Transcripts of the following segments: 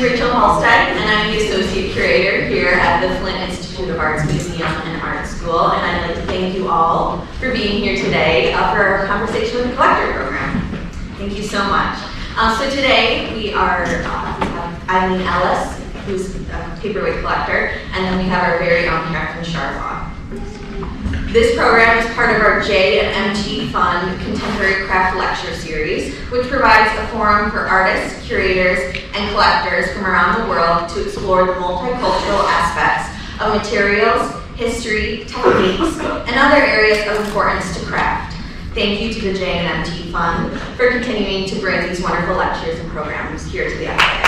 And I'm the Associate Curator here at the Flint Institute of Arts Museum and Art School, and I'd like to thank you all for being here today for our Conversation with the Collector program. Thank you so much. So today we have Eileen Ellis, who's a paperweight collector, and then we have our very own Kathryn Sharbaugh. This program is part of our J&MT Fund Contemporary Craft Lecture Series, which provides a forum for artists, curators, and collectors from around the world to explore the multicultural aspects of materials, history, techniques, and other areas of importance to craft. Thank you to the J&MT Fund for continuing to bring these wonderful lectures and programs here to the FIA.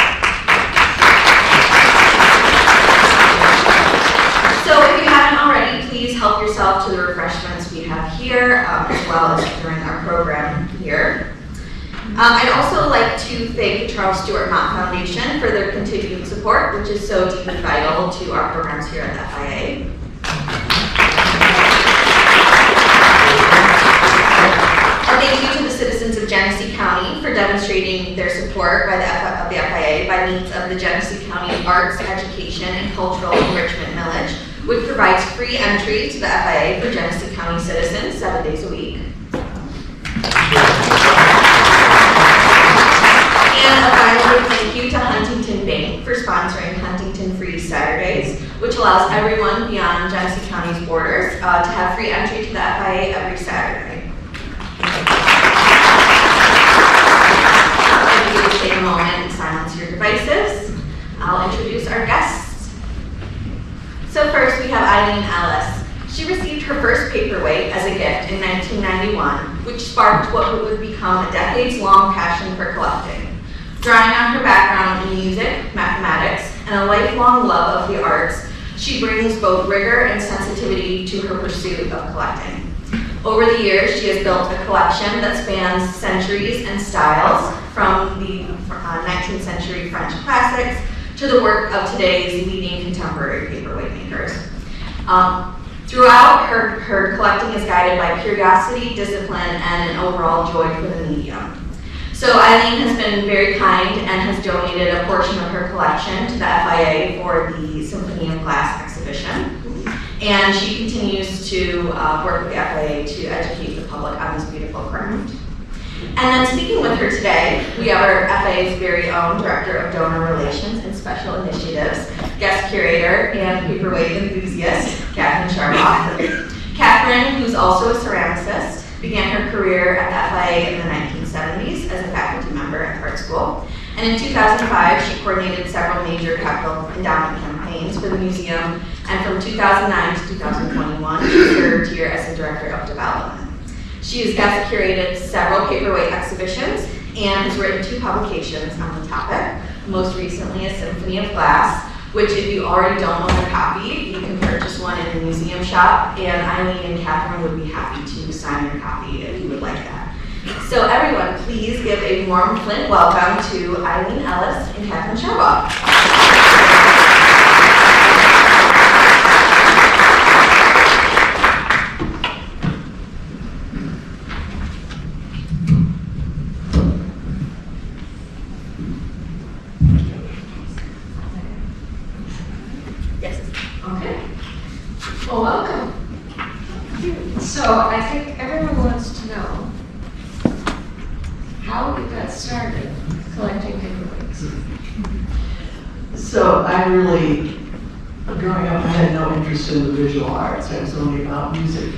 So if you haven't already, please help yourself to the refreshments we have here, as well as during our program here. I'd also like to thank the Charles Stewart Mott Foundation for their continued support, which is so deeply vital to our programs here at the FIA. A thank you to the citizens of Genesee County for demonstrating their support of the FIA by means of the Genesee County Arts, Education, and Cultural Enrichment Millage, which provides free entry to the FIA for Genesee County citizens 7 days a week. And a final thank you to Huntington Bank for sponsoring Huntington Free Saturdays, which allows everyone beyond Genesee County's borders to have free entry to the FIA every Saturday. If you would take a moment and silence your devices, I'll introduce our guests. So first we have Eileen Ellis. She received her first paperweight as a gift in 1991, which sparked what would become a decades-long passion for collecting. Drawing on her background in music, mathematics, and a lifelong love of the arts, she brings both rigor and sensitivity to her pursuit of collecting. Over the years, she has built a collection that spans centuries and styles, from the 19th century French classics to the work of today's leading contemporary paperweight makers. Throughout, her collecting is guided by curiosity, discipline, and an overall joy for the medium. So Eileen has been very kind and has donated a portion of her collection to the FIA for the Symphony of Glass exhibition. And she continues to work with the FIA to educate the public on this beautiful craft. And then speaking with her today, we have our FIA's very own Director of Donor Relations and Special Initiatives, guest curator, and paperweight enthusiast, Kathryn Sharbaugh. Kathryn, who's also a ceramicist, began her career at the FIA in the 1970s as a faculty member at art school. And in 2005, she coordinated several major capital endowment campaigns for the museum, and from 2009 to 2021, she served here as the Director of Development. She has guest curated several paperweight exhibitions and has written 2 publications on the topic, most recently a Symphony of Glass, which if you already don't own a copy, you can purchase one in the museum shop, and Eileen and Kathryn would be happy to sign your copy if you would like that. So everyone, please give a warm Flint welcome to Eileen Ellis and Kathryn Sharbaugh. Well, welcome. So I think everyone wants to know how you got started collecting paperweights. So I really, growing up, I had no interest in the visual arts. I was only about music.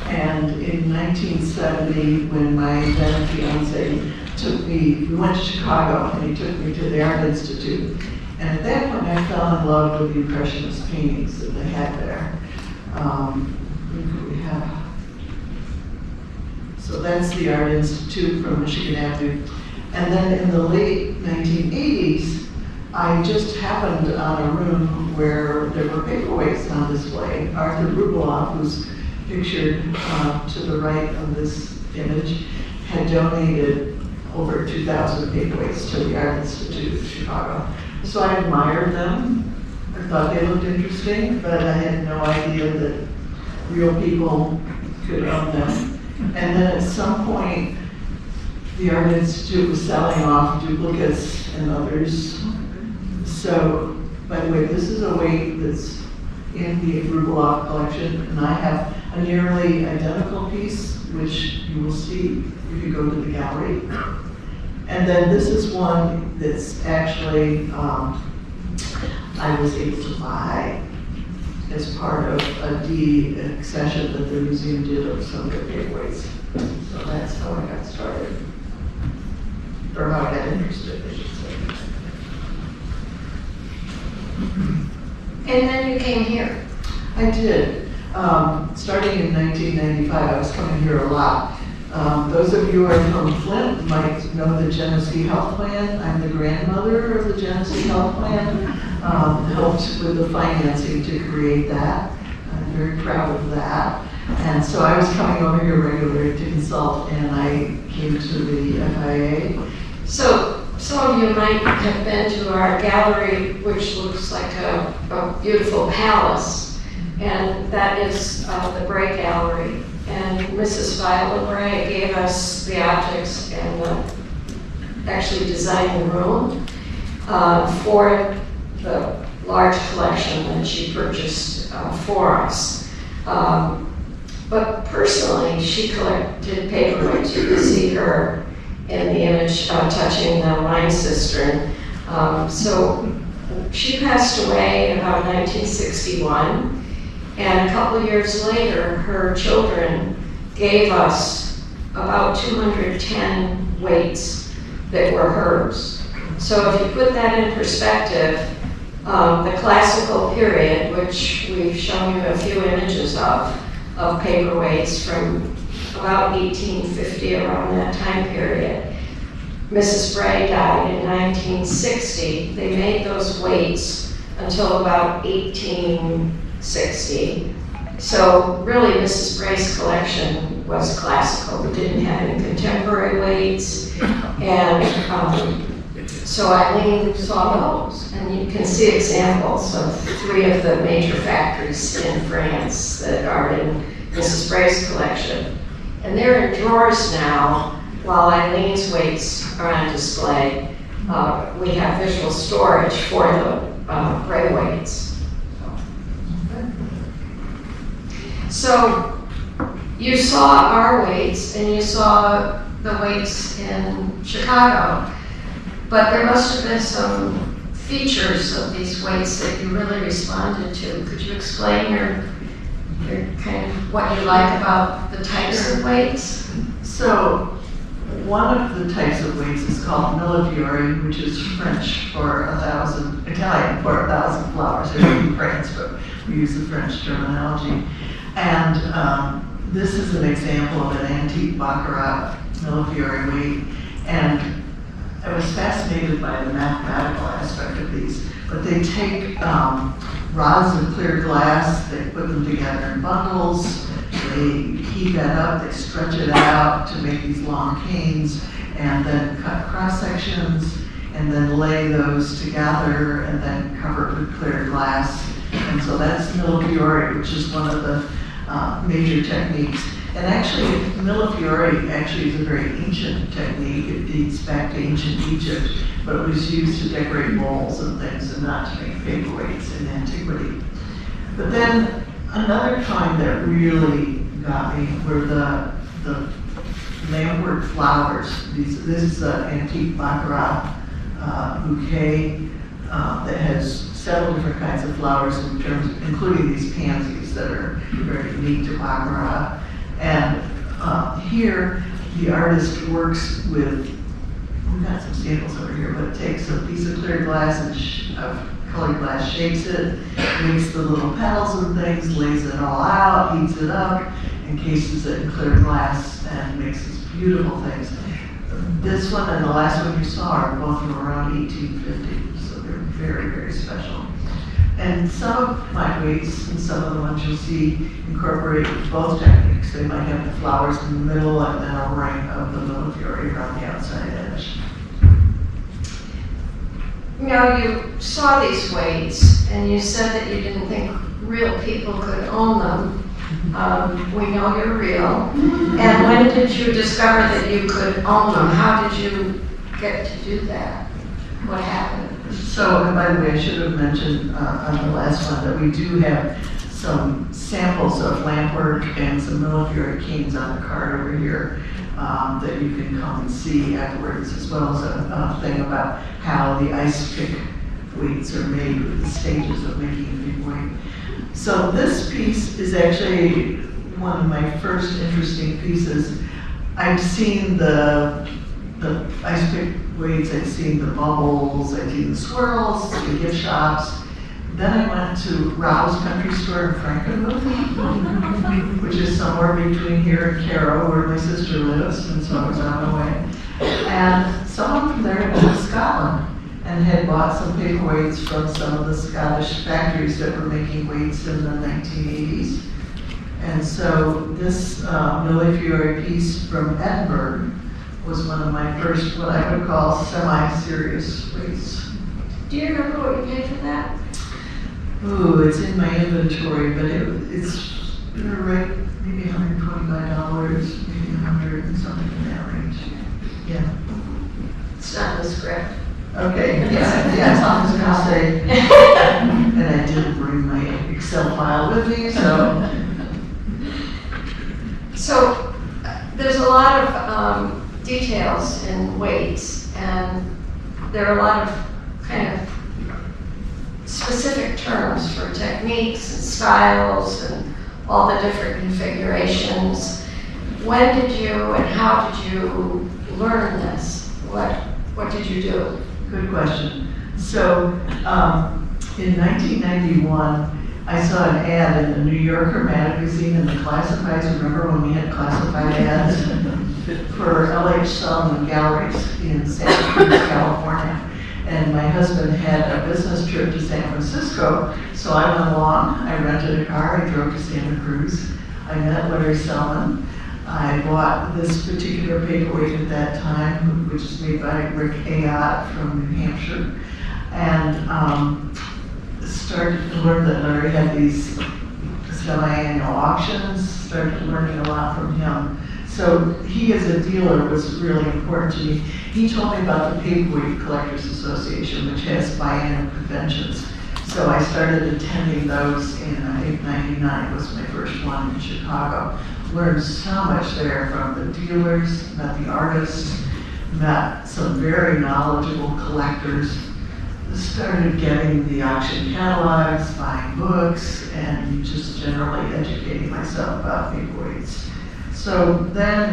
And in 1970, when my then fiance took me, we went to Chicago, and he took me to the Art Institute. And at that point, I fell in love with the Impressionist paintings that they had there. We have. So that's the Art Institute from Michigan Avenue. And then in the late 1980s, I just happened on a room where there were paperweights on display. Arthur Rubloff, who's pictured to the right of this image, had donated over 2,000 paperweights to the Art Institute of Chicago. So I admired them. I thought they looked interesting, but I had no idea that real people could own them. And then at some point, the Art Institute was selling off duplicates and others So, by the way, this is a weight that's in the Rubloff collection, and I have a nearly identical piece, which you will see if you go to the gallery. And then this is one that's actually, I was able to buy as part of a deed accession that the museum did of some of their paperweights. So that's how I got started, or how I got interested, I should say. And then you came here. I did. Starting in 1995, I was coming here a lot. Those of you who are from Flint might know the Genesee Health Plan. I'm the grandmother of the Genesee Health Plan. Helped with the financing to create that. I'm very proud of that. And so I was coming over here regularly to consult, and I came to the FIA. So some of you might have been to our gallery, which looks like a beautiful palace, and that is the Bray Gallery. And Mrs. Viola Bray gave us the objects and actually designed the room for the large collection that she purchased for us. But personally, she collected paperweights. You can see her in the image touching the wine cistern. So she passed away in about 1961. And a couple of years later, her children gave us about 210 weights that were hers. So if you put that in perspective, the classical period, which we've shown you a few images of paperweights from about 1850, around that time period. Mrs. Bray died in 1960. They made those weights until about 1860. So really, Mrs. Bray's collection was classical. We didn't have any contemporary weights. And so Eileen saw those. And you can see examples of 3 of the major factories in France that are in Mrs. Bray's collection. And they're in drawers now, while Eileen's weights are on display. We have visual storage for the Bray weights. So you saw our weights and you saw the weights in Chicago, but there must have been some features of these weights that you really responded to. Could you explain your kind of what you like about the types of weights? So one of the types of weights is called millefiori, which is French for 1,000, Italian for 1,000 flowers. They're in France, but we use the French terminology. And this is an example of an antique Baccarat millefiori weight. And I was fascinated by the mathematical aspect of these. But they take rods of clear glass, they put them together in bundles, they heat that up, they stretch it out to make these long canes, and then cut cross sections, and then lay those together, and then cover it with clear glass. And so that's millefiori, which is one of the major techniques. And actually, millefiori actually is a very ancient technique. It dates back to ancient Egypt, but it was used to decorate bowls and things and not to make paperweights in antiquity. But then another kind that really got me were the lampwork flowers. This is an antique Baccarat bouquet that has several different kinds of flowers, including these pansies that are very unique to Baccarat. And here, the artist works with, we've got some samples over here, but takes a piece of clear glass and colored glass, shapes it, makes the little petals and things, lays it all out, heats it up, encases it in clear glass, and makes these beautiful things. This one and the last one you saw are both from around 1850, so they're very, very special. And some of my weights and some of the ones you'll see incorporate both techniques. They might have the flowers in the middle and then a ring of the millefiori around the outside edge. Now, you saw these weights and you said that you didn't think real people could own them. We know you're real. And when did you discover that you could own them? How did you get to do that? What happened? So, and by the way, I should have mentioned on the last one that we do have some samples of lampwork and some millifury canes on the card over here that you can come and see afterwards, as well as a thing about how the ice pick weights are made with the stages of making a big weight. So this piece is actually one of my first interesting pieces. I've seen the ice pick weights, I've seen the bubbles, I've seen the swirls, the gift shops. Then I went to Rob's Country Store in Frankenmuth, which is somewhere between here and Carrow, where my sister lives, and so I was on my way. And someone from there had been to Scotland and had bought some paperweights from some of the Scottish factories that were making weights in the 1980s. And so this millifury piece from Edinburgh was one of my first, what I would call semi-serious weights. Do you remember what you paid for that? Ooh, it's in my inventory, but it's right, maybe $125, maybe 100 and something in that range. Yeah. It's not in the script. Okay, yeah, I was gonna say, and I didn't bring my Excel file with me, so. So there's a lot of details in weights, and there are a lot of kind of specific terms for techniques and styles and all the different configurations. When did you and how did you learn this? What did you do? Good question. So in 1991, I saw an ad in the New Yorker magazine in the classifieds. Remember when we had classified ads for LH Sullivan galleries in Santa Cruz, California? And my husband had a business trip to San Francisco, so I went along. I rented a car. I drove to Santa Cruz. I met Larry Selman. I bought this particular paperweight at that time, which is made by Rick Ayotte from New Hampshire, and started to learn that Larry had these semi-annual auctions, started learning a lot from him. So he as a dealer was really important to me. He told me about the Paperweight Collectors Association, which has biennial conventions. So I started attending those in, I think, 99 was my first one in Chicago. Learned so much there from the dealers, met the artists, met some very knowledgeable collectors, started getting the auction catalogs, buying books, and just generally educating myself about paperweights. So then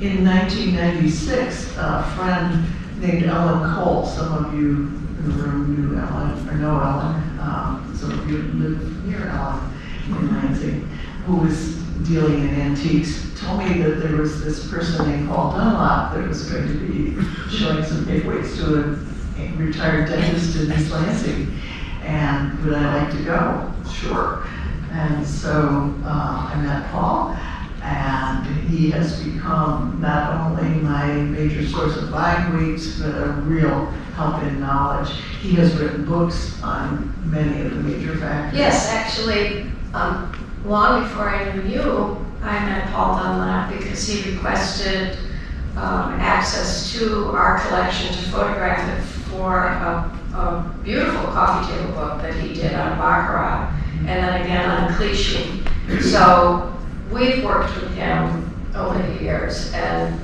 in 1996, a friend named Ellen Cole, some of you in the room knew Ellen, or know Ellen, some of you live near Ellen in Lansing, who was dealing in antiques, told me that there was this person named Paul Dunlop that was going to be showing some paperweights to a retired dentist in East Lansing, and would I like to go? Sure. And so I met Paul, and he has become not only my major source of buying weights, but a real help in knowledge. He has written books on many of the major factors. Yes, actually, long before I knew you, I met Paul Dunlap because he requested access to our collection to photograph it for a beautiful coffee table book that he did on Baccarat, and then again on Clichy. So we've worked with him over the years, and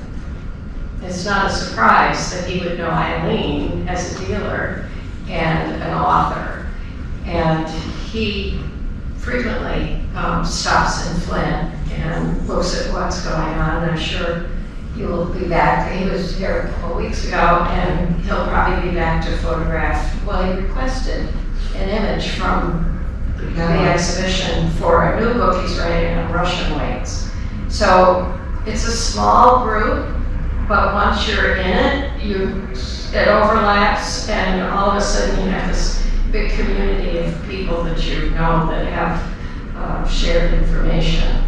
it's not a surprise that he would know Eileen as a dealer and an author. And he frequently stops in Flint and looks at what's going on. I'm sure he will be back. He was here a couple weeks ago, and he'll probably be back to photograph. Well, he requested an image from the exhibition for a new book he's writing on Russian weights. So it's a small group, but once you're in it, it overlaps, and all of a sudden you have this big community of people that you know that have shared information.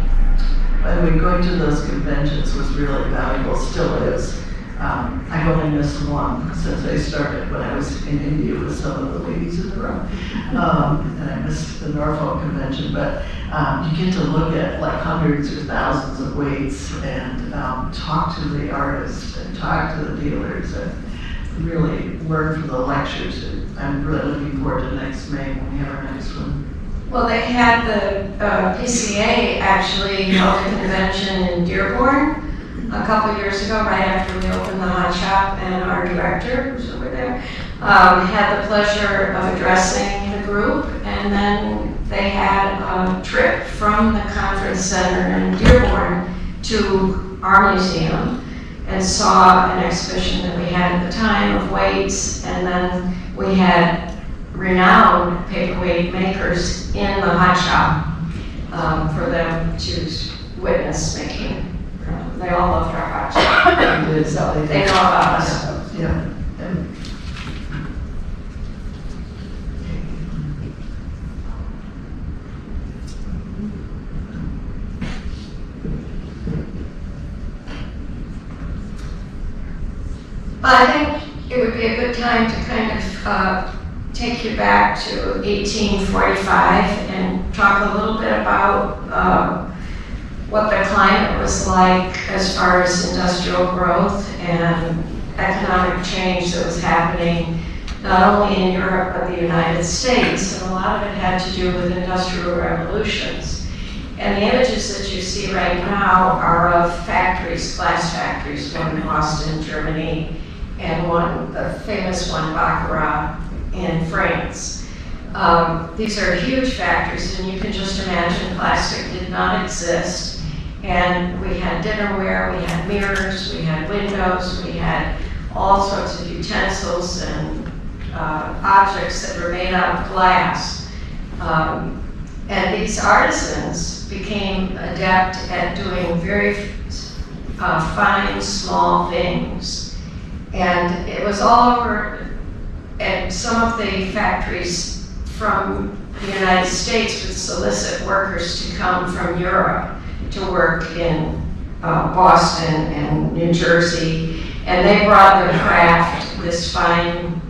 By the way, going to those conventions was really valuable, still is. I've only missed one since I started when I was in India with some of the ladies in the room. And I missed the Norfolk convention, but you get to look at like hundreds or thousands of weights and talk to the artists and talk to the dealers. And really work for the lectures. I'm really looking forward to next May when we have our next one. Well, they had the PCA actually held a convention in Dearborn a couple years ago, right after we opened the hot shop, and our director, who's over there, had the pleasure of addressing the group, and then they had a trip from the conference center in Dearborn to our museum and saw an exhibition that we had at the time of weights, and then we had renowned paperweight makers in the hot shop for them to witness making. They all loved our hot shop, so they know about us. Yeah. Well, I think it would be a good time to kind of take you back to 1845 and talk a little bit about what the climate was like as far as industrial growth and economic change that was happening not only in Europe but the United States. And a lot of it had to do with industrial revolutions. And the images that you see right now are of factories, glass factories, one in Boston, Germany, and one, the famous one, Baccarat, in France. These are huge factories, and you can just imagine plastic did not exist. And we had dinnerware, we had mirrors, we had windows, we had all sorts of utensils and objects that were made out of glass. And these artisans became adept at doing very fine, small things. And it was all over, and some of the factories from the United States would solicit workers to come from Europe to work in Boston and New Jersey, and they brought their craft, this fine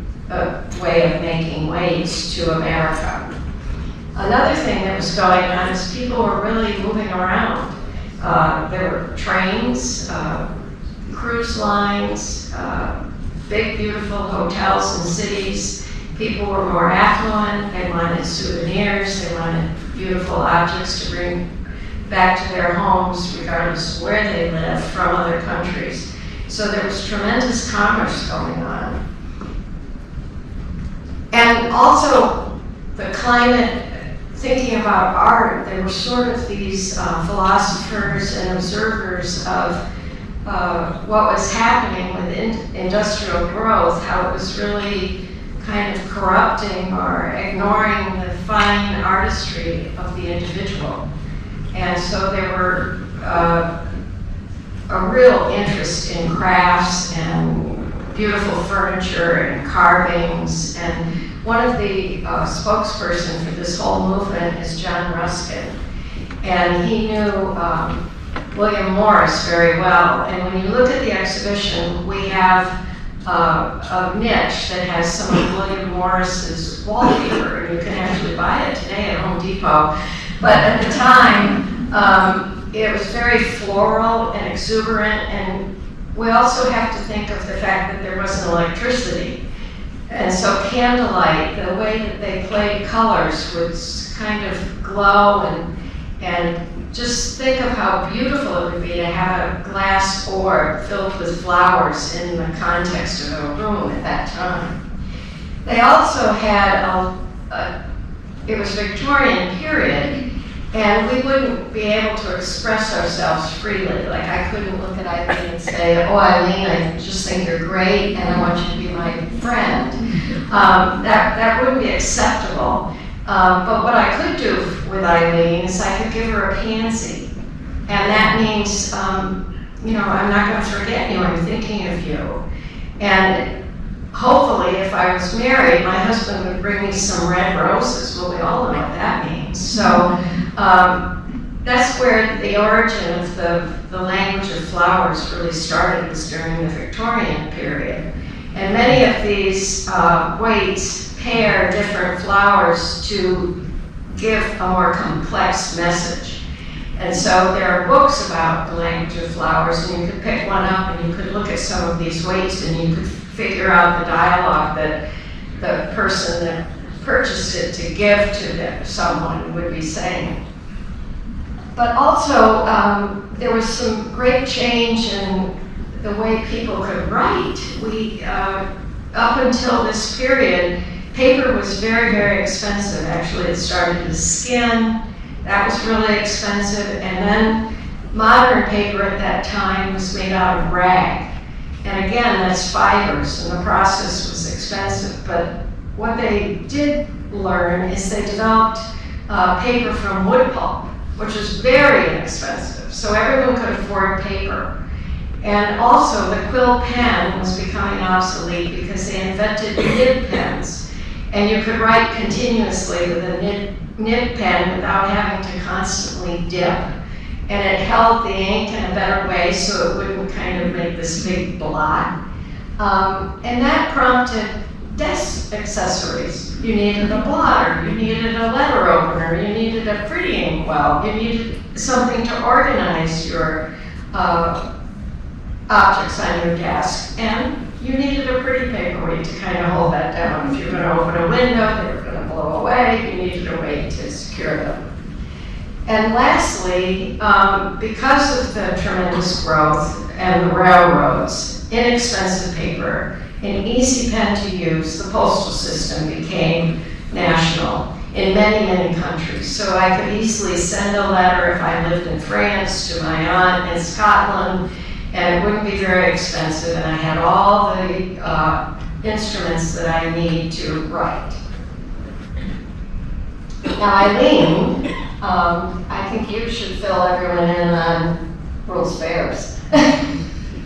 way of making weights, to America. Another thing that was going on is people were really moving around. There were trains, cruise lines, big beautiful hotels and cities. People were more affluent, they wanted souvenirs, they wanted beautiful objects to bring back to their homes regardless of where they lived from other countries. So there was tremendous commerce going on. And also the climate, thinking about art, there were sort of these philosophers and observers of what was happening with industrial growth, how it was really kind of corrupting or ignoring the fine artistry of the individual. And so there were a real interest in crafts and beautiful furniture and carvings. And one of the spokesperson for this whole movement is John Ruskin. And he knew William Morris very well. And when you look at the exhibition, we have a niche that has some of William Morris's wallpaper. And you can actually buy it today at Home Depot. But at the time, it was very floral and exuberant, and we also have to think of the fact that there wasn't electricity. And so candlelight, the way that they played colors would kind of glow, and just think of how beautiful it would be to have a glass orb filled with flowers in the context of a room at that time. They also had it was Victorian period, and we wouldn't be able to express ourselves freely. Like, I couldn't look at Eileen and say, "Oh, Eileen, I just think you're great and I want you to be my friend." That wouldn't be acceptable. But what I could do with Eileen is I could give her a pansy. And that means, I'm not going to forget you, I'm thinking of you. And hopefully, if I was married, my husband would bring me some red roses. Well, we all know what that means. So that's where the origin of the language of flowers really started, was during the Victorian period. And many of these weights pair different flowers to give a more complex message. And so there are books about the language of flowers, and you could pick one up and you could look at some of these weights and you could figure out the dialogue that the person that purchased it to give to someone would be saying. But also, there was some great change in the way people could write. Up until this period, paper was very, very expensive. Actually, it started as skin. That was really expensive. And then modern paper at that time was made out of rag. And again, that's fibers, and the process was expensive. But what they did learn is they developed paper from wood pulp, which was very inexpensive. So everyone could afford paper. And also the quill pen was becoming obsolete because they invented nib pens. And you could write continuously with a nib pen without having to constantly dip. And it held the ink in a better way so it wouldn't kind of make this big blot. And that prompted desk accessories. You needed a blotter, you needed a letter opener, you needed a pretty inkwell, you needed something to organize your objects on your desk, and you needed a pretty paperweight to kind of hold that down. If you're going to open a window, they were going to blow away, you needed a weight to secure them. And lastly, because of the tremendous growth and the railroads, inexpensive paper, an easy pen to use, the postal system became national in many, many countries. So I could easily send a letter if I lived in France to my aunt in Scotland, and it wouldn't be very expensive, and I had all the instruments that I need to write. Now, Eileen, I think you should fill everyone in on World's Fairs.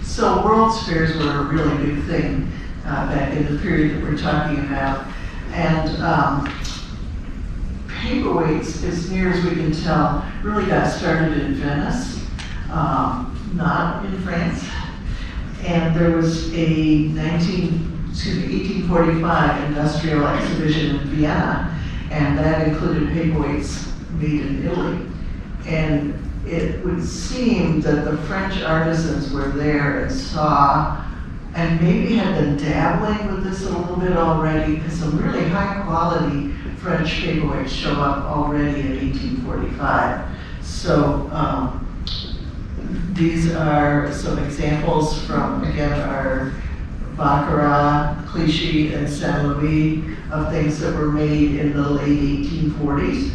So World's Fairs were a really big thing back in the period that we're talking about. And Paperweights, as near as we can tell, really got started in Venice, not in France. And there was a 1845 industrial exhibition in Vienna, and that included paperweights made in Italy. And it would seem that the French artisans were there and saw, and maybe had been dabbling with this a little bit already, because some really high quality French paperweights show up already in 1845. So these are some examples from, again, our Baccarat, Clichy, and Saint Louis of things that were made in the late 1840s.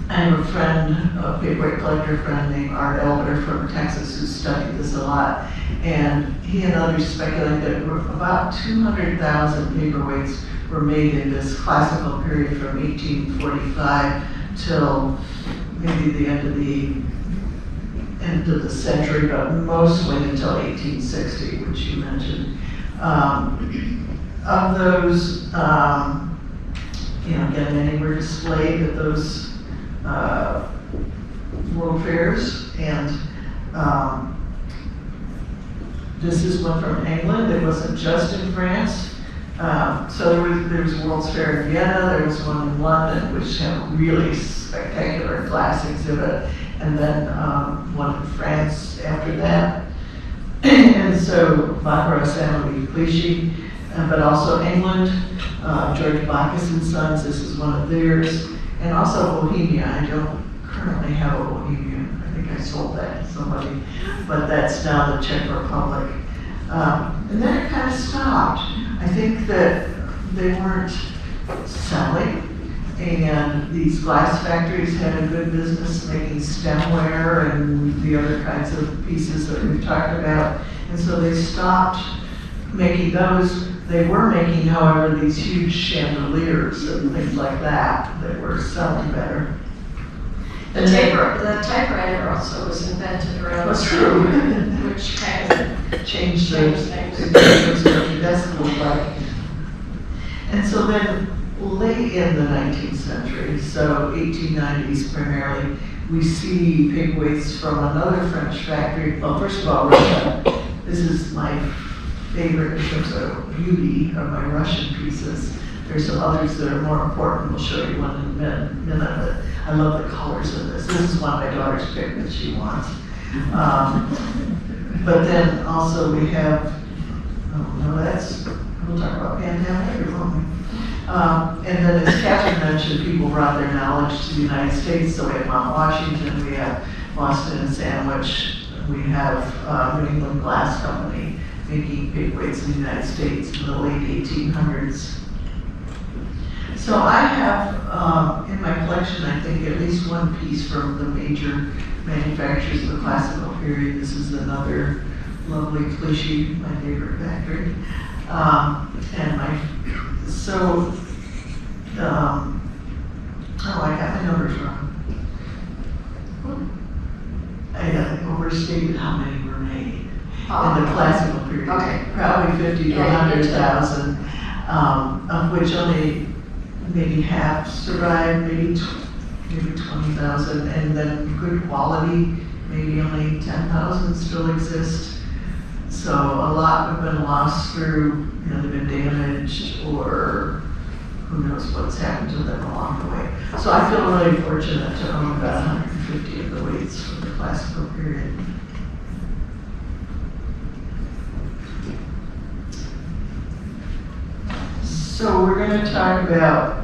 I have a friend, a paperweight collector friend named Art Elder from Texas who studied this a lot. And he and others speculate that about 200,000 paperweights were made in this classical period from 1845 till maybe the end of the century, but mostly until 1860, which you mentioned. Of those, again, many were displayed at those World Fairs, and this is one from England. It wasn't just in France. So there was a World's Fair in Vienna, there was one in London, which had a really spectacular glass exhibit, and then one in France after that. And so Baccarat, Saint Louis, Clichy, but also England, George Bacchus and Sons, this is one of theirs, and also Bohemia. I don't currently have a Bohemia. I think I sold that to somebody, but that's now the Czech Republic. And then it kind of stopped. I think that they weren't selling, and these glass factories had a good business making stemware and the other kinds of pieces that we've talked about, and so they stopped making those. They were making, however, these huge chandeliers and things like that that were selling better. The typewriter also was invented around That's the true. time, which kind of Changed things. the desk look like. And so then late in the 19th century, so 1890s primarily, we see paperweights from another French factory. Well, first of all, Russia. This is my favorite in terms of beauty of my Russian pieces. There's some others that are more important. We'll show you one in a minute, but I love the colors of this. This is one my daughter's picked that she wants. But then also we have no, we'll talk about pandemic, won't we? And then as Kathryn mentioned, people brought their knowledge to the United States. So we have Mount Washington, we have Boston and Sandwich, we have New England Glass Company making paperweights in the United States in the late 1800s. So I have in my collection, I think, at least one piece from the major manufacturers of the classical period. This is another lovely Clichy, my favorite factory. I got my numbers wrong. I overstated how many were made in the classical period. Okay. Probably 50 to Yeah, 100,000, of which only maybe half survived, maybe 20,000, and then good quality, maybe only 10,000 still exist. So a lot have been lost through, they've been damaged, or who knows what's happened to them along the way. So I feel really fortunate to own about 150 of the weights from the classical period. So we're going to talk about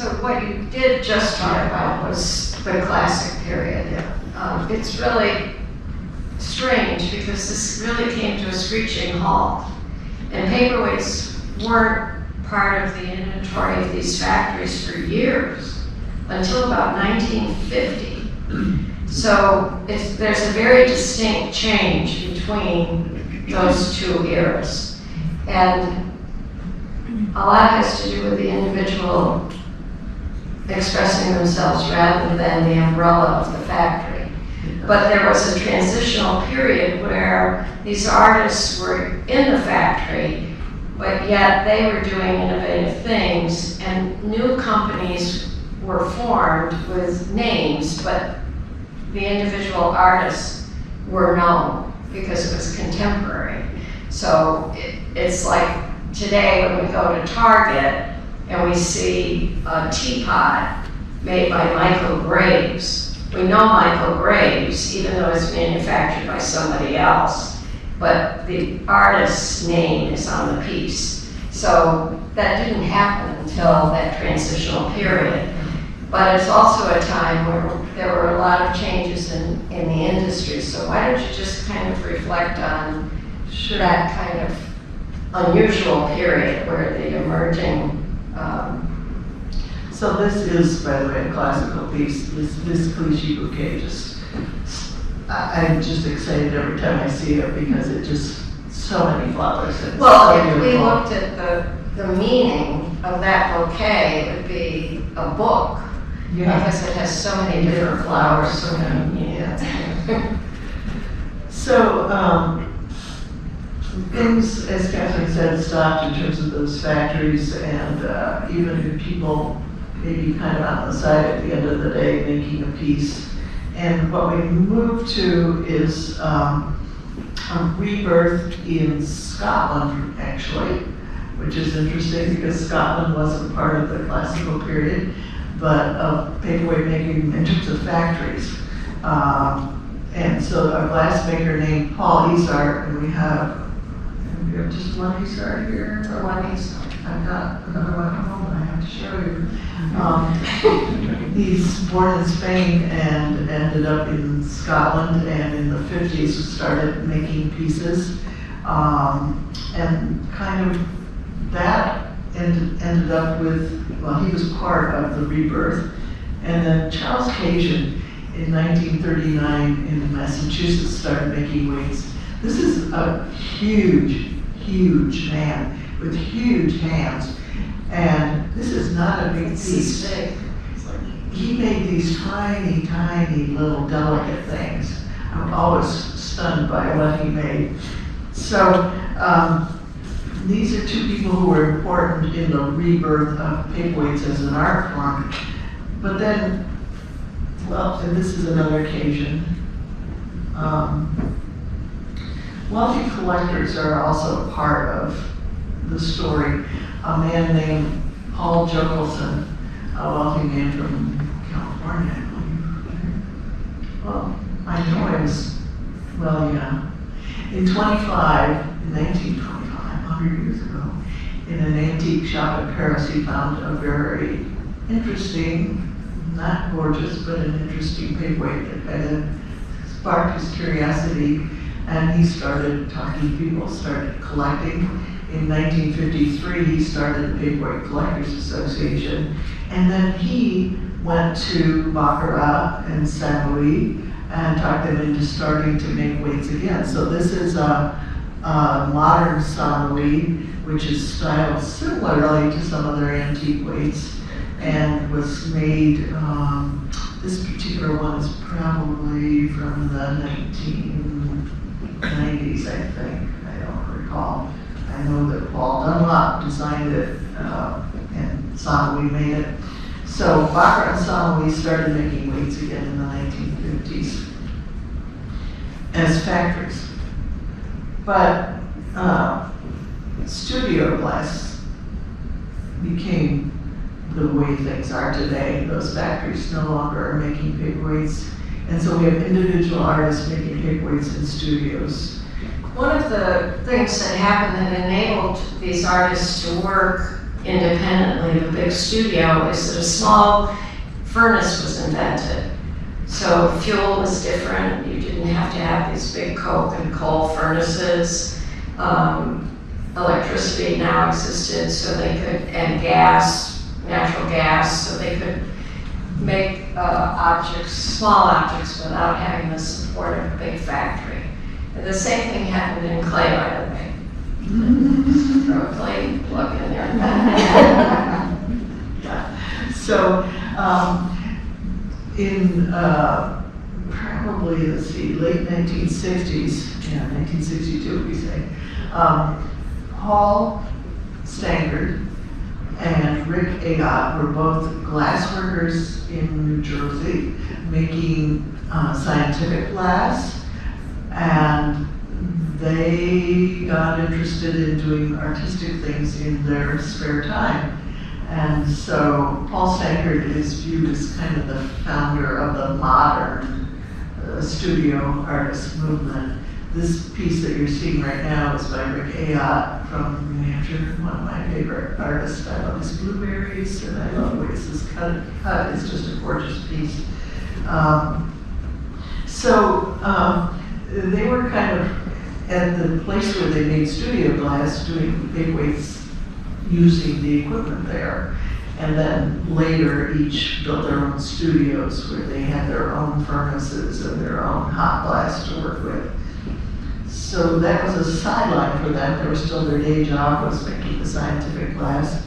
So what you did just talk about was the classic period. It's really strange because this really came to a screeching halt. And paperweights weren't part of the inventory of these factories for years, until about 1950. So there's a very distinct change between those two eras. And a lot has to do with the individual expressing themselves rather than the umbrella of the factory. But there was a transitional period where these artists were in the factory, but yet they were doing innovative things, and new companies were formed with names, but the individual artists were known because it was contemporary. So it's like today when we go to Target and we see a teapot made by Michael Graves. We know Michael Graves, even though it's manufactured by somebody else, but the artist's name is on the piece. So that didn't happen until that transitional period. But it's also a time where there were a lot of changes in the industry. So why don't you just kind of reflect on that kind of unusual period where the emerging So this is, by the way, a classical piece. This Clichy bouquet I'm just excited every time I see it because it just, so many flowers. And well, so if we beautiful. looked at the meaning of that bouquet, it would be a book. Because it has so many different flowers, so many meanings. So, things, as Kathryn said, stopped in terms of those factories, and even people maybe kind of on the side at the end of the day making a piece. And what we moved to is a rebirth in Scotland, actually, which is interesting because Scotland wasn't part of the classical period, but of paperweight making in terms of factories. And so a glassmaker named Paul Isart, and we have just one Isart here? For one reason. I've got another one at home I have to show you. He's born in Spain and ended up in Scotland, and in the 50s started making pieces. And kind of that ended up with, well, he was part of the rebirth. And then Charles Cajun in 1939 in Massachusetts started making weights. This is a huge, huge man with huge hands. And this is not a big piece. He made these tiny, tiny little delicate things. I'm always stunned by what he made. So these are two people who were important in the rebirth of paperweights as an art form. But then, well, and this is another occasion. Wealthy collectors are also part of the story. A man named Paul Jokelson, a wealthy man from California, I believe. Well, I know him. Well, yeah. In 1925, 100 years ago, in an antique shop in Paris, he found a very interesting, not gorgeous, but an interesting paperweight that kind of sparked his curiosity, and he started talking, people started collecting. In 1953, he started the Paperweight Collectors Association, and then he went to Baccarat and Saint Louis and talked them into starting to make weights again. So this is a modern Saint Louis, which is styled similarly to some other antique weights, and was made, this particular one is probably from the 1990s, I think. I don't recall. I know that Paul Dunlop designed it, and Saint Louis made it. So Baccarat and Saint Louis started making weights again in the 1950s as factories. But studio glass became the way things are today. Those factories no longer are making paperweights, and so we have individual artists making paperweights in studios. One of the things that happened that enabled these artists to work independently of a big studio is that a small furnace was invented. So fuel was different. You didn't have to have these big coke and coal furnaces. Electricity now existed, so they could, and gas, natural gas, so they could make objects, small objects, without having the support of a big factory. And the same thing happened in clay, by the way. Throw a clay plug in there. Yeah. So in probably, let's see, late 1960s, 1962 we say, Paul Stangard and Rick Agot were both glass workers in New Jersey, making scientific glass, and they got interested in doing artistic things in their spare time. And so Paul Stangard is viewed as kind of the founder of the modern studio artist movement. This piece that you're seeing right now is by Rick Agot from New Hampshire, one of my favorite artists. I love his blueberries, and I love the way this is cut. It's just a gorgeous piece. They were kind of at the place where they made studio glass, doing paperweights using the equipment there. And then later each built their own studios where they had their own furnaces and their own hot glass to work with. So that was a sideline for them. They were still, their day job was making the scientific glass.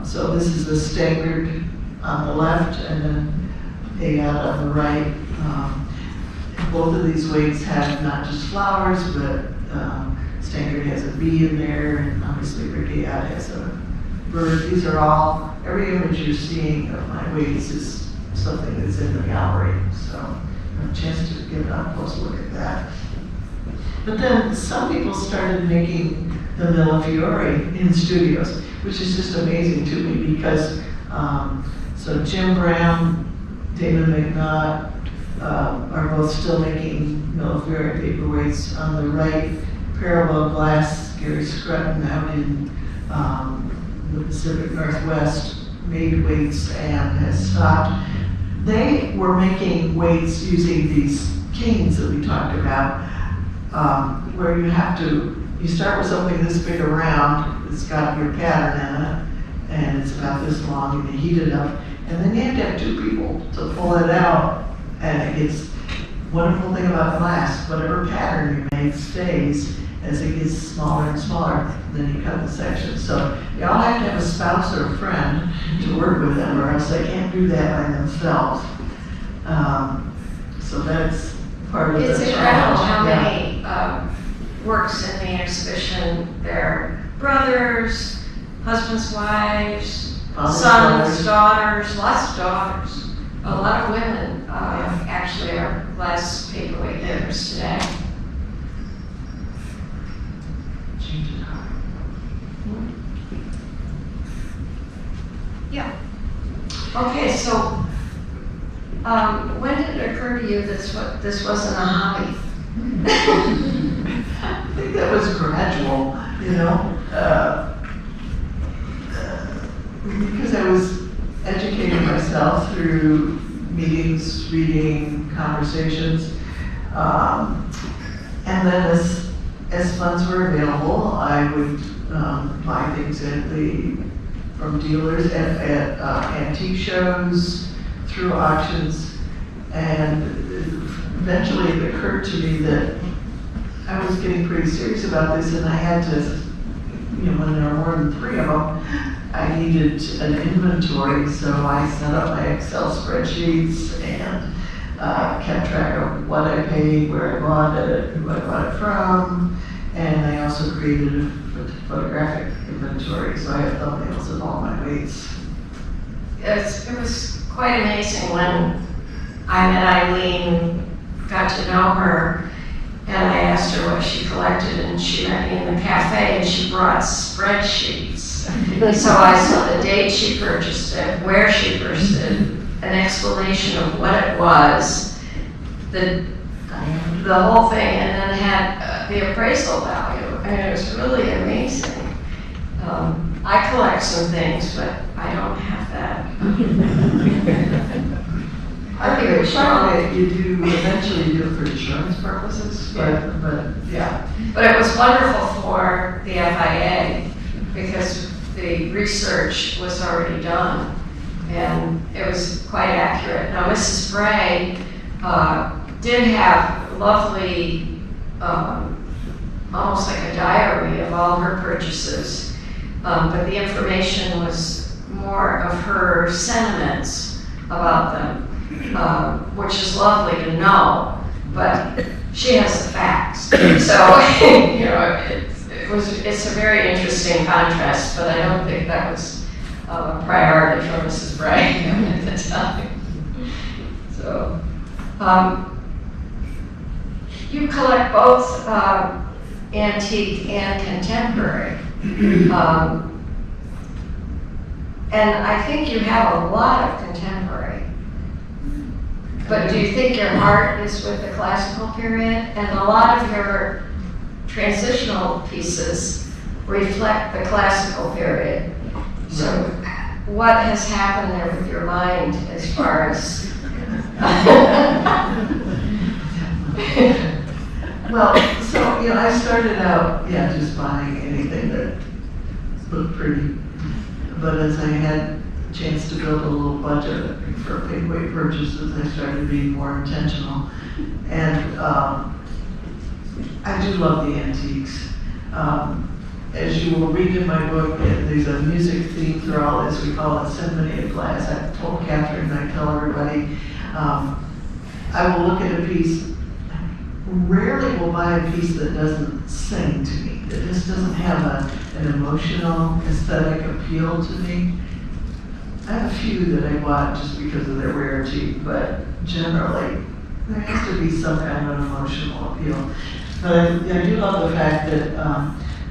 So this is the Stangard on the left and then Agot on the right. Both of these weights have not just flowers, but Stangard has a bee in there, and obviously Rick Agot has a bird. These are all, every image you're seeing of my weights is something that's in the gallery. So I have a chance to get a close look at that. But then some people started making the Millefiori in studios, which is just amazing to me because, so Jim Brown, David McNaught, are both still making Millefiori paperweights. On the right, Parallel Glass, Gary Scrutton out in the Pacific Northwest made weights and has stopped. They were making weights using these canes that we talked about, where you start with something this big around, it's got your pattern in it, and it's about this long, and you heat it up, and then you have to have two people to pull it out. And it's wonderful thing about glass, whatever pattern you make stays as it gets smaller and smaller, then you cut the section. So you all have to have a spouse or a friend to work with them, or else they can't do that by themselves. So that's part of It's the incredible challenge. how many works in the exhibition. They're brothers, husbands, wives, Fathers, sons, daughters, lots of daughters. A lot of women actually are glass paperweight makers today. Change it up. Yeah. Okay, so when did it occur to you that this wasn't a hobby? think that was gradual, because I was educating myself through meetings, reading, conversations. And then as funds were available, I would buy things from dealers at antique shows, through auctions, and eventually it occurred to me that I was getting pretty serious about this, and I had to, when there were more than 3 of them, I needed an inventory, so I set up my Excel spreadsheets and kept track of what I paid, where I bought it, who I bought it from, and I also created a photographic inventory, so I have thumbnails of all my weights. It was quite amazing when I met Eileen, got to know her, and I asked her what she collected, and she met me in the cafe, and she brought spreadsheets. So I saw the date she purchased it, where she purchased it, an explanation of what it was, the whole thing, and then had the appraisal value. And it was really amazing. I collect some things, but I don't have that. I think it's Part you do eventually do it for insurance purposes, but yeah. But it was wonderful for the FIA because the research was already done and it was quite accurate. Now, Mrs. Bray did have lovely, almost like a diary of all her purchases, but the information was more of her sentiments about them. Which is lovely to know, but she has the facts. So, it's a very interesting contrast, but I don't think that was a priority for Mrs. Bray at the time. So, you collect both antique and contemporary. And I think you have a lot of contemporary. But do you think your heart is with the classical period? And a lot of your transitional pieces reflect the classical period. So what has happened there with your mind as far as... Well, so, I started out, just buying anything that looked pretty. But as I had a chance to build a little budget for paperweight purchases, I started being more intentional. And I do love the antiques. As you will read in my book, there's a music theme through all this. We call it Symphony of Glass. I've told Kathryn, and I tell everybody, I will look at a piece, rarely will buy a piece that doesn't sing to me, that just doesn't have an emotional, aesthetic appeal to me. I have a few that I bought just because of their rarity, but generally, there has to be some kind of emotional appeal. But I do love the fact that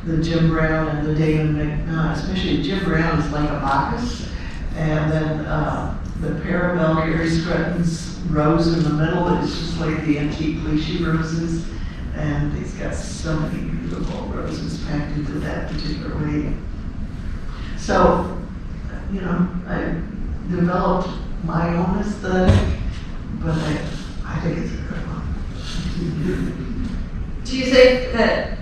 the Jim Brown and the Damon McNutt, especially Jim Brown is like a Bacchus, and then the Parabel, Gary Scrutton's rose in the middle is just like the antique Clichy roses, and he's got so many beautiful roses packed into that particular weight. So, I developed my own aesthetic, but I think it's a good one. Do you think that,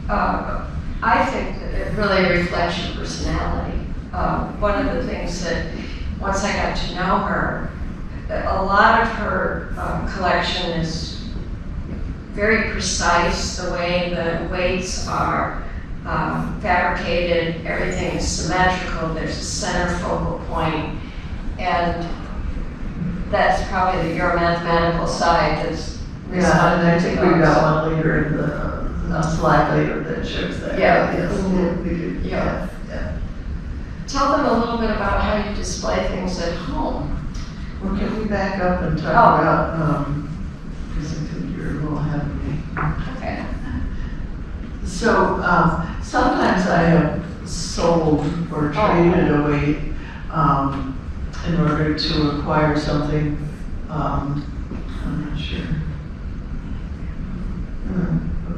I think that it really reflects your personality. One of the things that, once I got to know her, a lot of her collection is very precise, the way the weights are fabricated, everything is symmetrical, there's a center focal point, and that's probably your mathematical side that's Yeah, and I think we've got one later in the slide later that shows that. Yeah. Yes. Mhm. Yeah. Tell them a little bit about how you display things at home. Well, can we back up and talk about, because I think you're a little ahead of me. Okay. So, sometimes I have sold or traded away in order to acquire something. I'm not sure.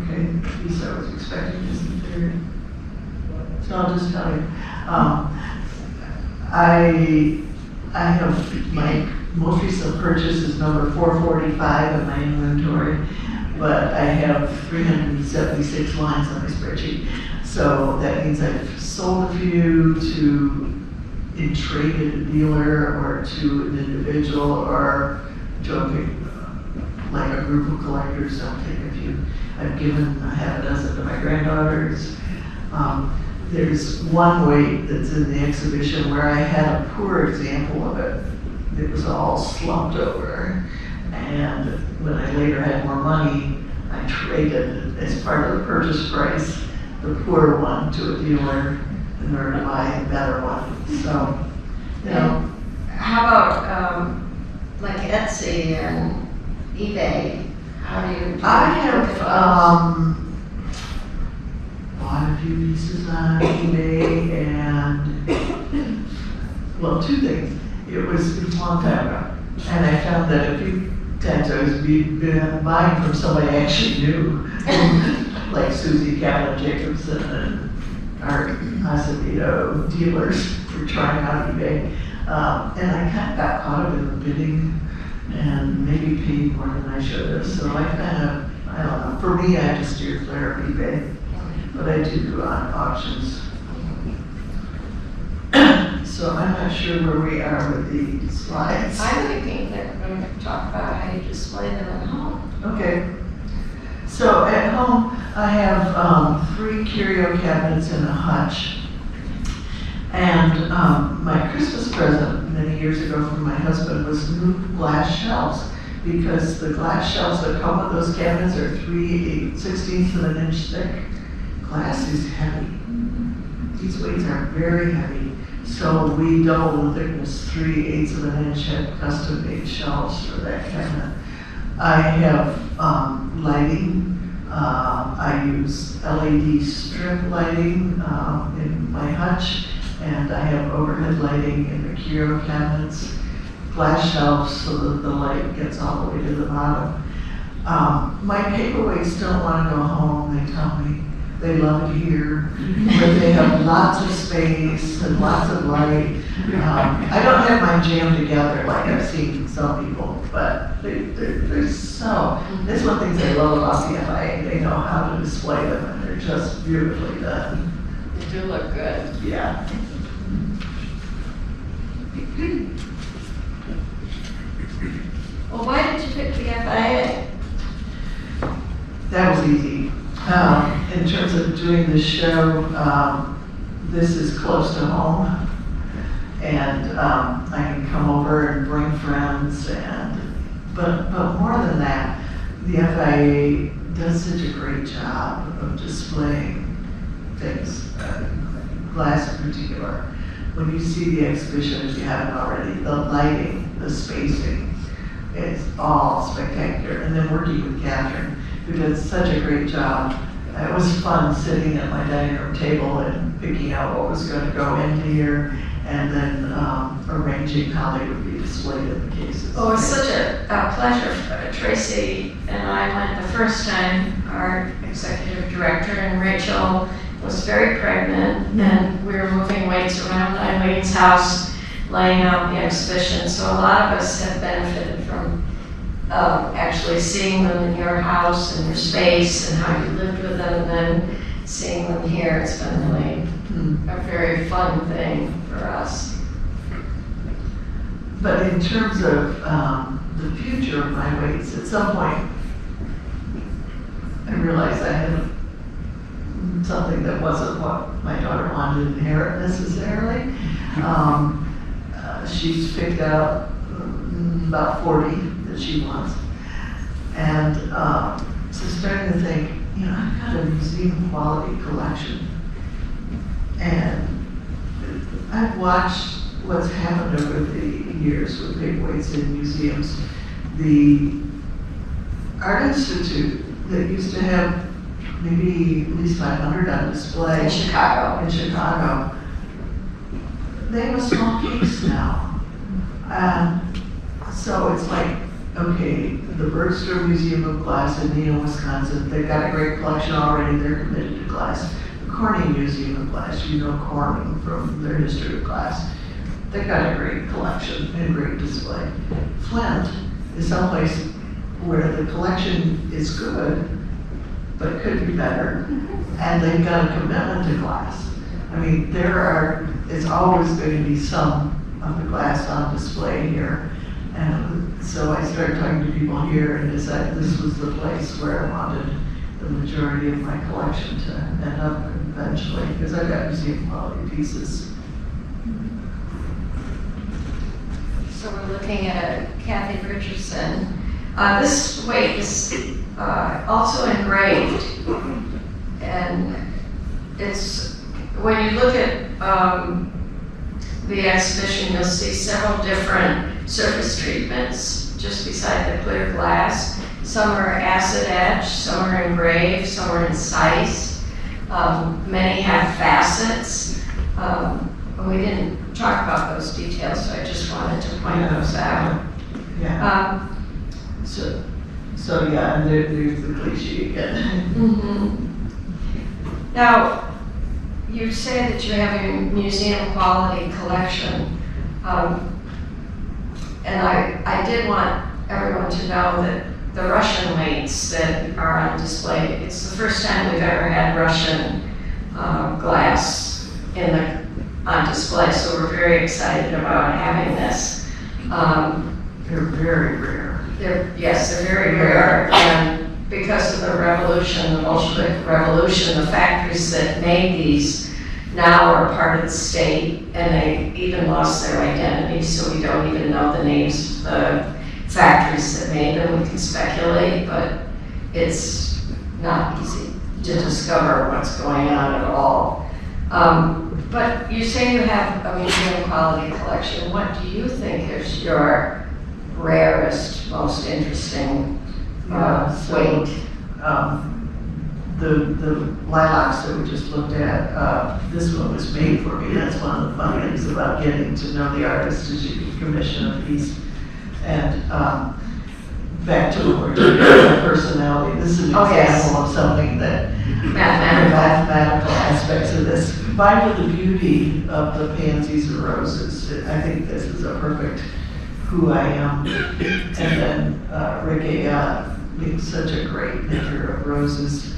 Okay, at least I was expecting this in theory. So I'll just tell you. I have my most recent purchase is number 445 in my inventory, but I have 376 lines on my spreadsheet. So that means I've sold a few to traded a dealer or to an individual or to like a group of collectors. I'll take a few. I've given a half a dozen to my granddaughters. There's one weight that's in the exhibition where I had a poor example of it. It was all slumped over. And when I later had more money, I traded as part of the purchase price the poor one to a dealer in order to buy a better one. So, you know. How about like Etsy and eBay? How do you? I have bought a few pieces on eBay and, well, two things. It was a long time ago, and I found that a few times I was buying from somebody I actually knew, like Susie Kaplan Jacobson and our Aficionado dealers were trying out eBay. And I kind of got caught up in the bidding and maybe paid more than I should have. So I kind of, I don't know, for me, I had to steer clear of eBay. But I do on auctions. So I'm not sure where we are with the slides. I'm thinking that we're going to talk about how you display them at home. Okay. So at home, I have 3 curio cabinets in a hutch. And my Christmas present many years ago from my husband was new glass shelves, because the glass shelves that come with those cabinets are 3/16 of an inch thick. Glass is heavy. These weights are very heavy. So we doubled the thickness, 3/8 of an inch, had custom made shelves for that cabinet. I have lighting. I use LED strip lighting in my hutch, and I have overhead lighting in the curio cabinets, glass shelves so that the light gets all the way to the bottom. My paperweights don't want to go home, they tell me. They love it here, where they have lots of space and lots of light. I don't have mine jammed together like I've seen some people, but they're so, that's one thing I love about the FIA. They know how to display them, and they're just beautifully done. They do look good. Yeah. Well, why did you pick the FIA? That was easy. In terms of doing the show, this is close to home, and I can come over and bring friends, but more than that, the FIA does such a great job of displaying things, glass in particular. When you see the exhibition, if you haven't already, the lighting, the spacing, it's all spectacular. And then working with Kathryn, who did such a great job. It was fun sitting at my dining room table and picking out what was going to go in here, and then arranging how they would be displayed in the cases. Oh, it was such a pleasure. Tracy and I went the first time, our executive director, and Rachel was very pregnant, and we were moving weights around Eileen's house, laying out the exhibition. So a lot of us have benefited from actually seeing them in your house and your space and how you lived with them, and then seeing them here. It's been really a very fun thing for us. But in terms of the future of my weights, at some point, I realized I had something that wasn't what my daughter wanted to inherit necessarily. She's picked out about 40 that she wants. And so starting to think, you know, I've got a museum quality collection. And I've watched what's happened over the years with paperweights in museums. The Art Institute that used to have maybe at least 500 on display In Chicago. they have a small case now. So it's like okay, the Bergstrom Museum of Glass in Neenah, Wisconsin, they've got a great collection already, they're committed to glass. The Corning Museum of Glass, you know Corning from their history of glass, they've got a great collection and great display. Flint is someplace where the collection is good, but could be better, and they've got a commitment to glass. I mean, it's always going to be some of the glass on display here. And so I started talking to people here and decided this was the place where I wanted the majority of my collection to end up eventually, because I've got museum quality pieces. So we're looking at Kathy Richardson. This weight is also engraved, and it's, when you look at the exhibition, you'll see several different surface treatments just beside the clear glass. Some are acid etched, some are engraved, some are incised. Many have facets. We didn't talk about those details, so I just wanted to point those out. Yeah. So yeah, and there's the cliche again. Mm-hmm. Now, you say that you have a museum quality collection, and I did want everyone to know that the Russian weights that are on display, it's the first time we've ever had Russian glass on display, so we're very excited about having this. They're very rare. They're very rare, and because of the revolution, the Bolshevik Revolution, the factories that made these now are part of the state, and they even lost their identity, so we don't even know the names of the factories that made them. We can speculate, but it's not easy to discover what's going on at all. But you say you have a museum quality collection. What do you think is your rarest, most interesting weight? The lilacs that we just looked at, this one was made for me. That's one of the fun things about getting to know the artist is you can commission a piece. And back to what we're talking about personality, this is an example of something that mathematical aspects of this. Combined with the beauty of the pansies and roses, I think this is a perfect who I am. And then Rick being such a great maker of roses.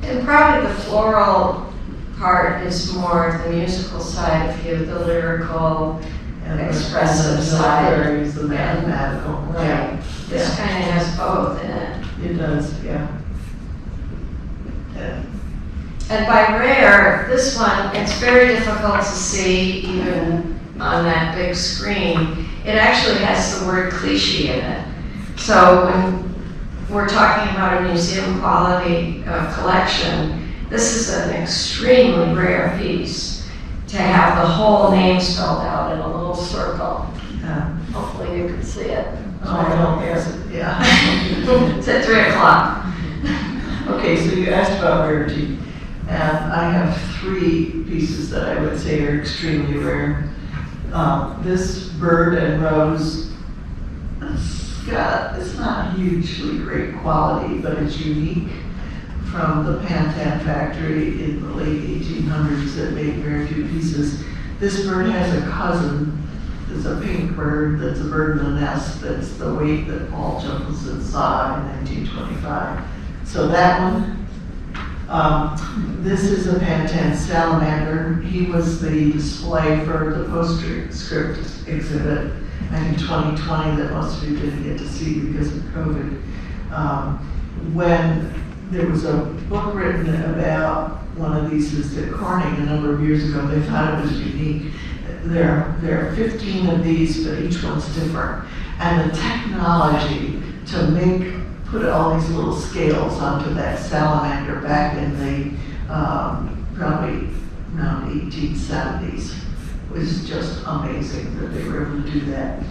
And probably the floral part is more the musical side of you, the lyrical, And expressive the side. is the mathematical. Right. This kind of has both in it. It does, yeah. And by rare, this one, it's very difficult to see even on that big screen. It actually has the word cliche in it. So when we're talking about a museum quality collection, this is an extremely rare piece to have the whole name spelled out in a little circle. Yeah. Hopefully you can see it. Oh, I don't guess it, yeah. It's at 3 o'clock. Okay, so you asked about rarity, and I have 3 pieces that I would say are extremely rare. This bird and rose, it's not hugely great quality, but it's unique, from the Pantan factory in the late 1800s that made very few pieces. This bird has a cousin. It's a pink bird that's a bird in a nest. That's the weight that Paul Jefferson saw in 1925. So that one. This is a Pantan salamander. He was the display for the postscript exhibit in 2020 that most of you didn't get to see because of COVID. When there was a book written about one of these at Corning a number of years ago, they thought it was unique. There are 15 of these, but each one's different. And the technology to put all these little scales onto that salamander back in the probably around 1870s was just amazing that they were able to do that.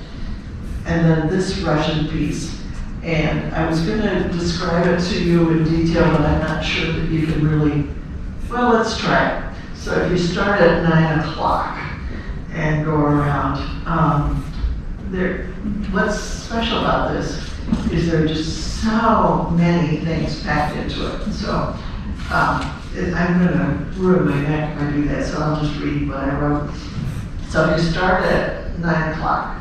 And then this Russian piece. And I was going to describe it to you in detail, but I'm not sure that you can really, well, let's try it. So if you start at 9 o'clock and go around, what's special about this is there are just so many things packed into it. So I'm going to ruin my neck if I do that, so I'll just read what I wrote. So if you start at 9 o'clock,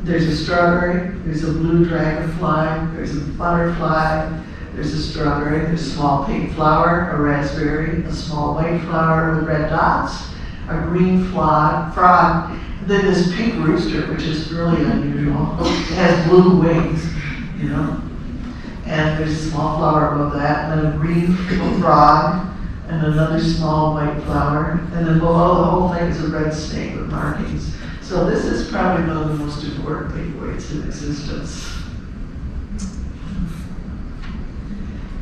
there's a strawberry, there's a blue dragonfly, there's a butterfly, there's a strawberry, there's a small pink flower, a raspberry, a small white flower with red dots, a green frog, then this pink rooster, which is really unusual. It has blue wings, you know. And there's a small flower above that, and then a green frog, and another small white flower, and then below the whole thing is a red snake with markings. So this is probably one of the most important paperweights in existence.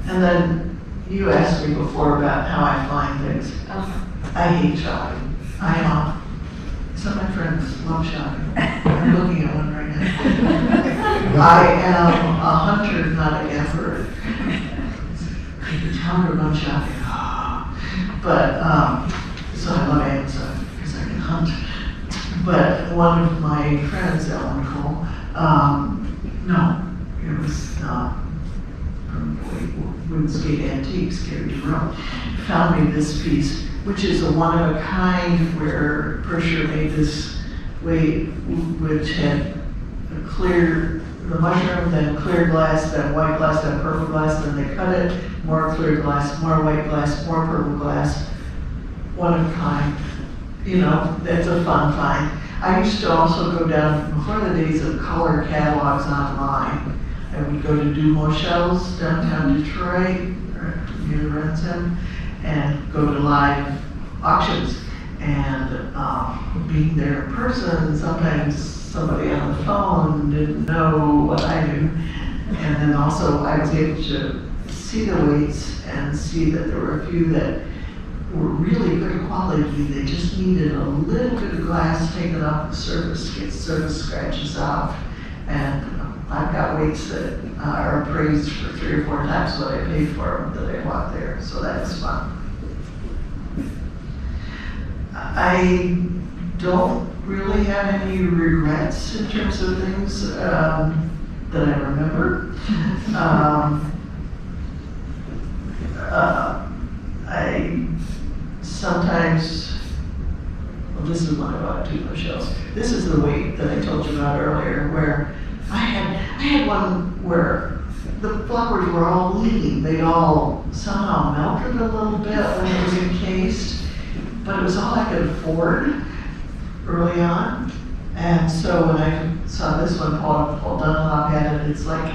And then you asked me before about how I find things. I hate shopping. Some of my friends love shopping. I'm looking at one right now. I am a hunter, not a gatherer. I can tell her about shopping. But, so I love Amazon because I can hunt. But one of my friends, Ellen Cole, no, it was from Woodskate Antiques, Gary Jerome, found me this piece, which is a one of a kind where Persher made this weight, which had a clear, the mushroom, then clear glass, then white glass, then purple glass, then they cut it, more clear glass, more white glass, more purple glass, one of a kind. You know, that's a fun find. I used to also go down, before the days of color catalogs online, I would go to Dumo Shells downtown Detroit, or near Renton, and go to live auctions. And being there in person, sometimes somebody on the phone didn't know what I knew. And then also I was able to see the weights and see that there were a few that were really good quality. They just needed a little bit of glass taken off the surface, get surface scratches off. And I've got weights that are appraised for 3 or 4 times what I paid for them that I bought there. So that was fun. I don't really have any regrets in terms of things that I remember. I sometimes, well, this is one I bought at Dumo Shells. This is the weight that I told you about earlier, where I had one where the flowers were all lean. They all somehow melted a little bit when it was encased, but it was all I could afford early on. And so when I saw this one, Paul Dunlop had it, it's like,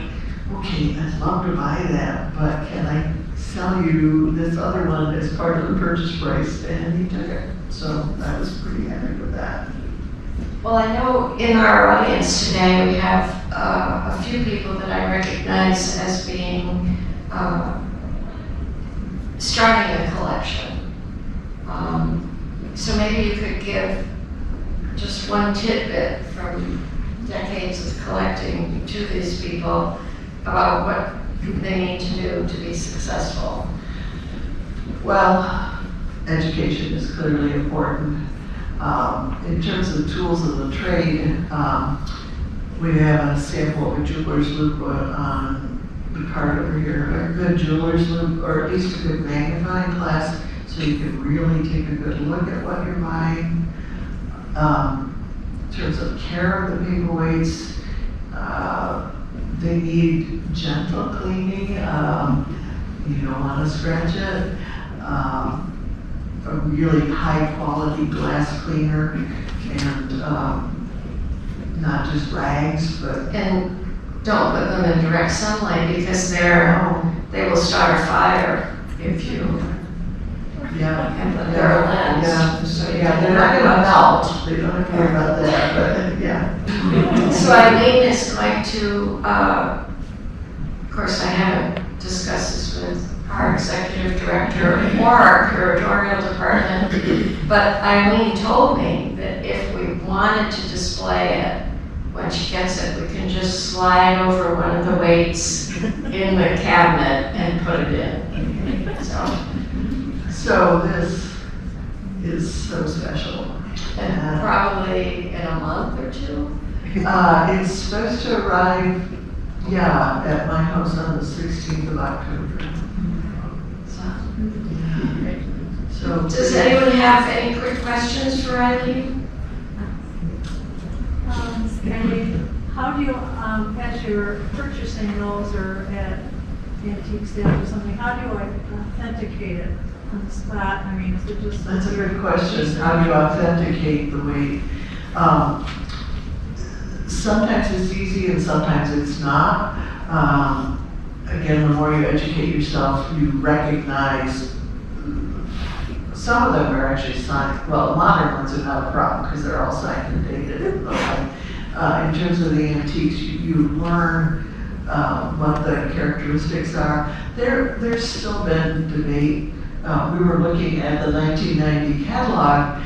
okay, I'd love to buy that, but can I sell you this other one as part of the purchase price? And he took it. So I was pretty happy with that. Well, I know in our audience today we have a few people that I recognize as being starting a collection. So maybe you could give just one tidbit from decades of collecting to these people about what they need to do to be successful. Well, education is clearly important. In terms of tools of the trade, we have a sample of a jeweler's loupe on the card over here, a good jeweler's loupe, or at least a good magnifying glass, so you can really take a good look at what you're buying. In terms of care of the paperweights, they need gentle cleaning. You don't want to scratch it. A really high quality glass cleaner, and not just rags, but. And don't put them in direct sunlight because they will start a fire if you have them in their lens. Yeah, So they're not going to melt. They don't have to worry about that, but yeah. So Eileen is going to, of course I haven't discussed this with our executive director or our curatorial department, but Eileen told me that if we wanted to display it, when she gets it, we can just slide over one of the weights in the cabinet and put it in. So this is so special. And probably in a month or two. It's supposed to arrive, at my house on the 16th of October. So, Does anyone have any quick questions for Eileen? Eileen, how do you, as you're purchasing those or at antique sales or something, how do you authenticate it on the spot? I mean, is it just? That's a good question. How do you authenticate the weight? Sometimes it's easy and sometimes it's not. Again, the more you educate yourself, you recognize some of them are actually signed. Well, modern ones are not a problem because they're all signed and dated. In terms of the antiques, you learn what the characteristics are. There's still been debate. We were looking at the 1990 catalog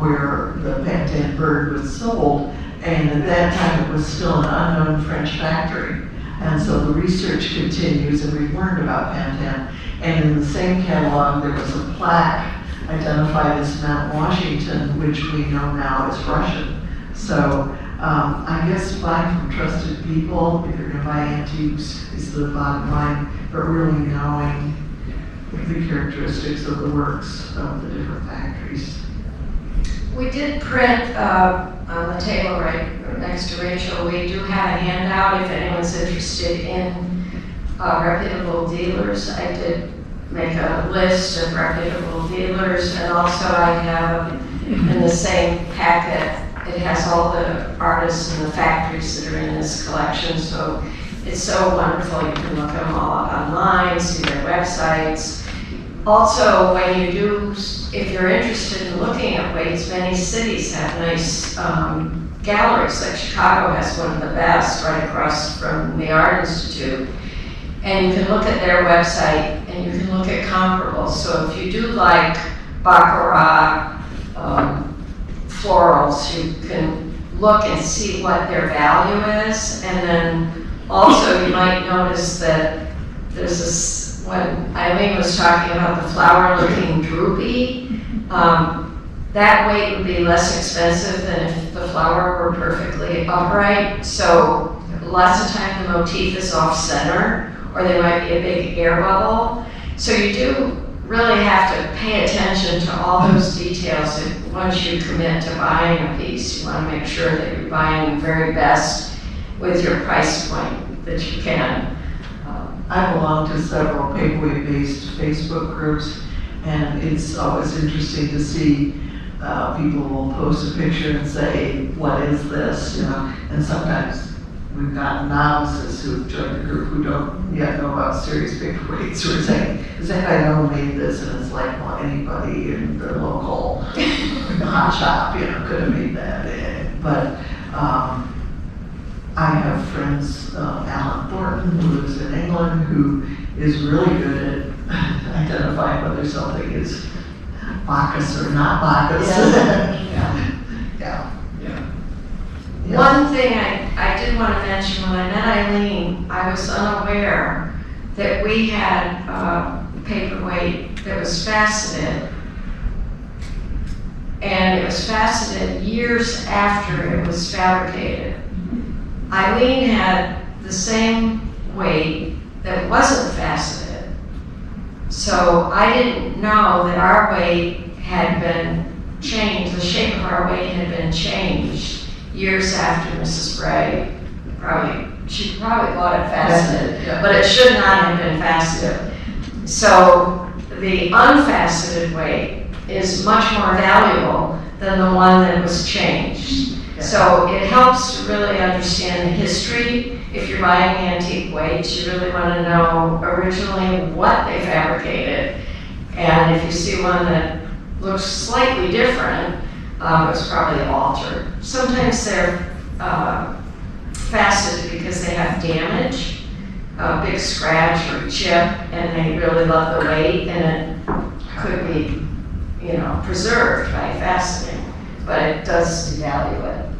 where the Pantin bird was sold, and at that time it was still an unknown French factory. And so the research continues, and we've learned about Pantin. And in the same catalog, there was a plaque identified as Mount Washington, which we know now is Russian. So I guess buying from trusted people, if you're going to buy antiques, is the bottom line, but really knowing the characteristics of the works of the different factories. We did print on the table right next to Rachel. We do have a handout if anyone's interested in reputable dealers. I did make a list of reputable dealers, and also I have in the same packet, it has all the artists and the factories that are in this collection. So it's so wonderful. You can look them all up online, see their websites. Also, when you do, if you're interested in looking at weights, many cities have nice galleries. Like Chicago has one of the best right across from the Art Institute. And you can look at their website and you can look at comparables. So if you do like Baccarat florals, you can look and see what their value is. And then also you might notice that there's this, when Eileen was talking about the flower-looking droopy, that weight would be less expensive than if the flower were perfectly upright. So lots of time the motif is off-center, or there might be a big air bubble. So you do really have to pay attention to all those details. And once you commit to buying a piece, you want to make sure that you're buying the very best with your price point that you can. I belong to several paperweight-based Facebook groups, and it's always interesting to see people will post a picture and say, "What is this?" You know, and sometimes we've got novices who've joined the group who don't yet know about serious paperweights who are saying, "Does anybody know who made this?" And it's like, well, anybody in the local hot shop, could have made that. But I have friends, Alan Thornton, who lives in England, who is really good at identifying whether something is Bacchus or not Bacchus. Yeah. One thing I did want to mention, when I met Eileen, I was unaware that we had a paperweight that was faceted. And it was faceted years after it was fabricated. Eileen had the same weight that wasn't faceted. So I didn't know that our weight had been changed, the shape of our weight had been changed years after Mrs. Bray she probably bought it faceted, but it should not have been faceted. So the unfaceted weight is much more valuable than the one that was changed. So it helps to really understand the history. If you're buying antique weights, you really want to know originally what they fabricated. And if you see one that looks slightly different, it was probably altered. Sometimes they're faceted because they have damage, a big scratch or chip, and they really love the weight, and it could be, preserved by faceting, but it does devalue it.